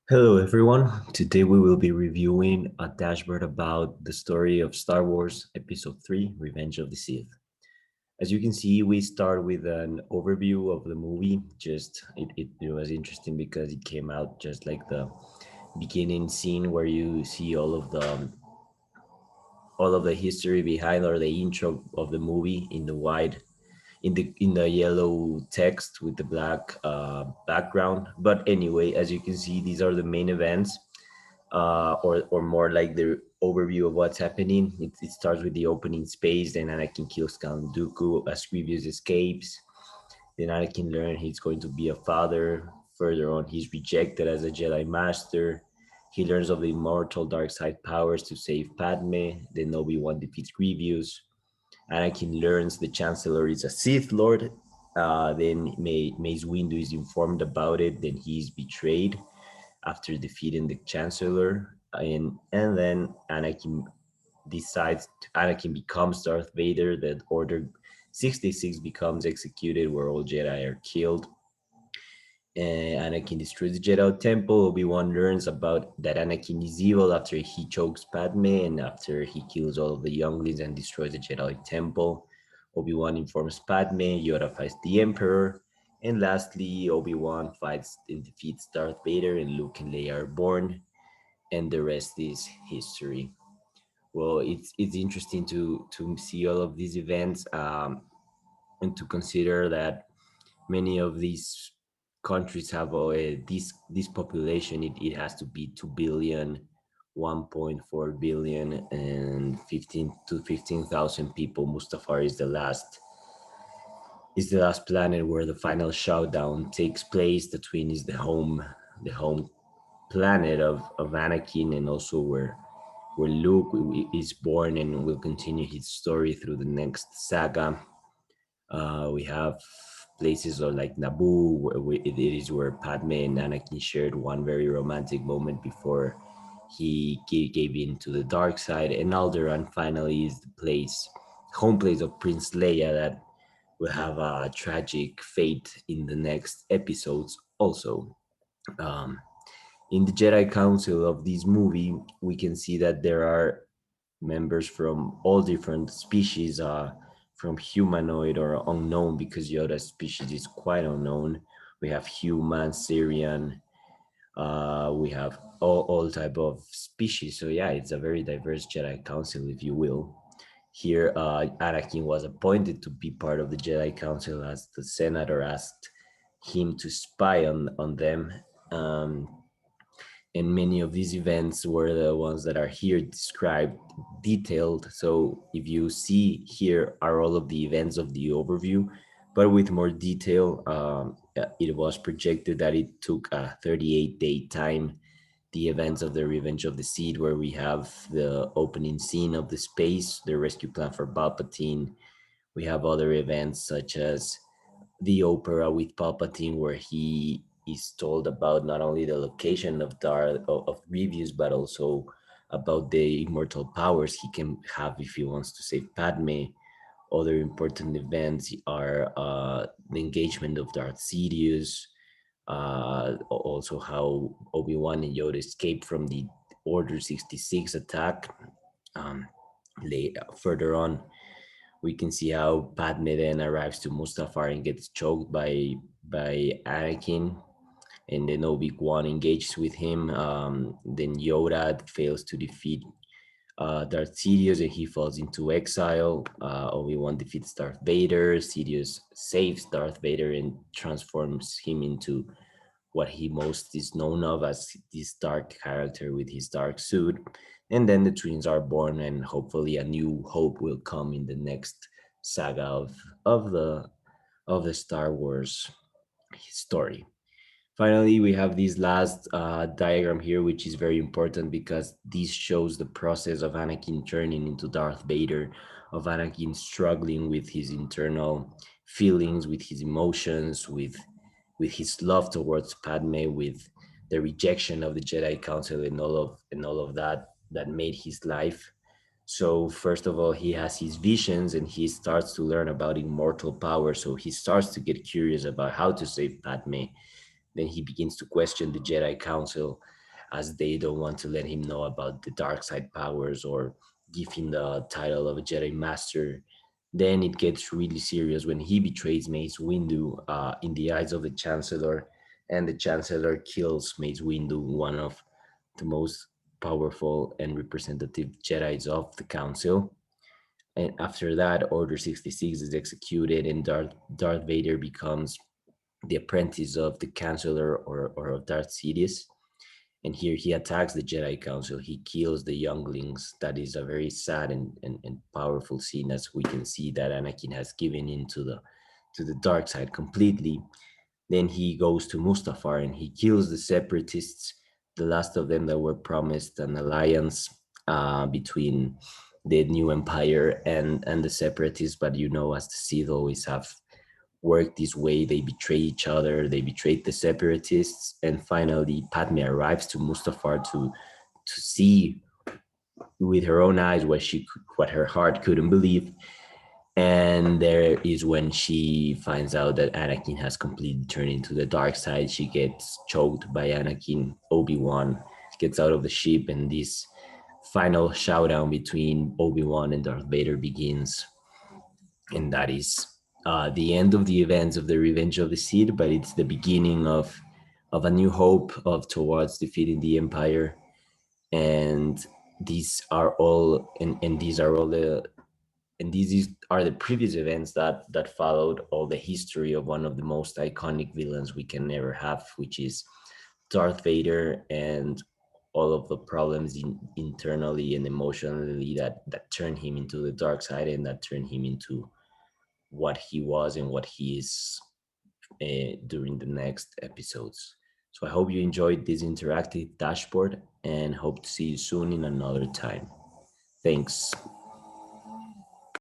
Hello, everyone. Today we will be reviewing a dashboard about the story of Star Wars Episode 3 Revenge of the Sith. As you can see, we start with an overview of the movie. It was interesting because it came out just like the beginning scene where you see all of the history behind or the intro of the movie in the white in the yellow text with the black background. But anyway, as you can see, these are the main events, or more like the overview of what's happening. It starts with the opening space, then Anakin kills Count Dooku as Grievous escapes. Then Anakin learns he's going to be a father. Further on, he's rejected as a Jedi Master. He learns of the immortal dark side powers to save Padme. Then Obi-Wan defeats Grievous. Anakin learns the Chancellor is a Sith Lord. Then Mace Windu is informed about it. Then he's betrayed after defeating the Chancellor, and then Anakin becomes Darth Vader. That Order 66 becomes executed, where all Jedi are killed. Anakin destroys the Jedi Temple. Obi-Wan learns about that Anakin is evil after he chokes Padme and after he kills all of the younglings and destroys the Jedi Temple. Obi-Wan informs Padme, Yoda fights the Emperor, and lastly, Obi-Wan fights and defeats Darth Vader, and Luke and Leia are born, and the rest is history. Well, it's interesting to see all of these events, and to consider that many of these countries have this population. It has to be 2 billion, 1.4 billion, and 15 to 15,000 people. Mustafar is the last planet where the final showdown takes place. The twin is the home planet of Anakin, and also where Luke is born and will continue his story through the next saga. We have places like Naboo, it is where Padme and Anakin shared one very romantic moment before he gave in to the dark side. And Alderaan finally is the home place of Prince Leia, that will have a tragic fate in the next episodes also. Um, in the Jedi Council of this movie, we can see that there are members from all different species, from humanoid or unknown, because Yoda's species is quite unknown. We have human, Syrian, we have all type of species. So yeah, it's a very diverse Jedi Council, if you will. Here, Anakin was appointed to be part of the Jedi Council as the senator asked him to spy on them. Um, and many of these events were the ones that are here described detailed. So if you see, here are all of the events of the overview, but with more detail. It was projected that it took a 38-day time. The events of the Revenge of the Sith, where we have the opening scene of the space, the rescue plan for Palpatine. We have other events such as the opera with Palpatine, where he is told about not only the location of Grievous, but also about the immortal powers he can have if he wants to save Padme. Other important events are the engagement of Darth Sidious, also how Obi-Wan and Yoda escaped from the Order 66 attack. Um, Further on, we can see how Padme then arrives to Mustafar and gets choked by Anakin, and then Obi-Wan engages with him. Then Yoda fails to defeat Darth Sidious, and he falls into exile. Obi-Wan defeats Darth Vader. Sidious saves Darth Vader and transforms him into what he most is known of as this dark character with his dark suit. And then the twins are born, and hopefully a new hope will come in the next saga of the of the Star Wars story. Finally, we have this last diagram here, which is very important because this shows the process of Anakin turning into Darth Vader, of Anakin struggling with his internal feelings, with his emotions, with his love towards Padme, with the rejection of the Jedi Council, and all of that made his life. So first of all, he has his visions and he starts to learn about immortal power. So he starts to get curious about how to save Padme. Then he begins to question the Jedi Council. as they don't want to let him know about the dark side powers or give him the title of a Jedi Master. Then it gets really serious when he betrays Mace Windu in the eyes of the Chancellor, and the Chancellor kills Mace Windu, one of the most powerful and representative Jedi's of the Council. And after that, Order 66 is executed, and Darth Vader becomes the apprentice of the Chancellor, or of Darth Sidious. And here he attacks the Jedi Council. He kills the younglings. That is a very sad and powerful scene, as we can see that Anakin has given into the dark side completely. Then he goes to Mustafar and he kills the separatists, the last of them that were promised an alliance between the new empire and the separatists. But you know, as the Sith always have worked this way, they betray each other, they betrayed the separatists, and finally Padme arrives to Mustafar to see with her own eyes what her heart couldn't believe. And there is when she finds out that Anakin has completely turned into the dark side. She gets choked by Anakin. Obi-Wan gets out of the ship, and this final showdown between Obi-Wan and Darth Vader begins. And that is the end of the events of the Revenge of the Sith, but it's the beginning of a new hope of towards defeating the Empire. And these are all and these are all the and are the previous events that followed all the history of one of the most iconic villains we can ever have, which is Darth Vader, and all of the problems internally and emotionally that turned him into the dark side, and that turned him into what he was and what he is during the next episodes. So I hope you enjoyed this interactive dashboard and hope to see you soon in another time. Thanks.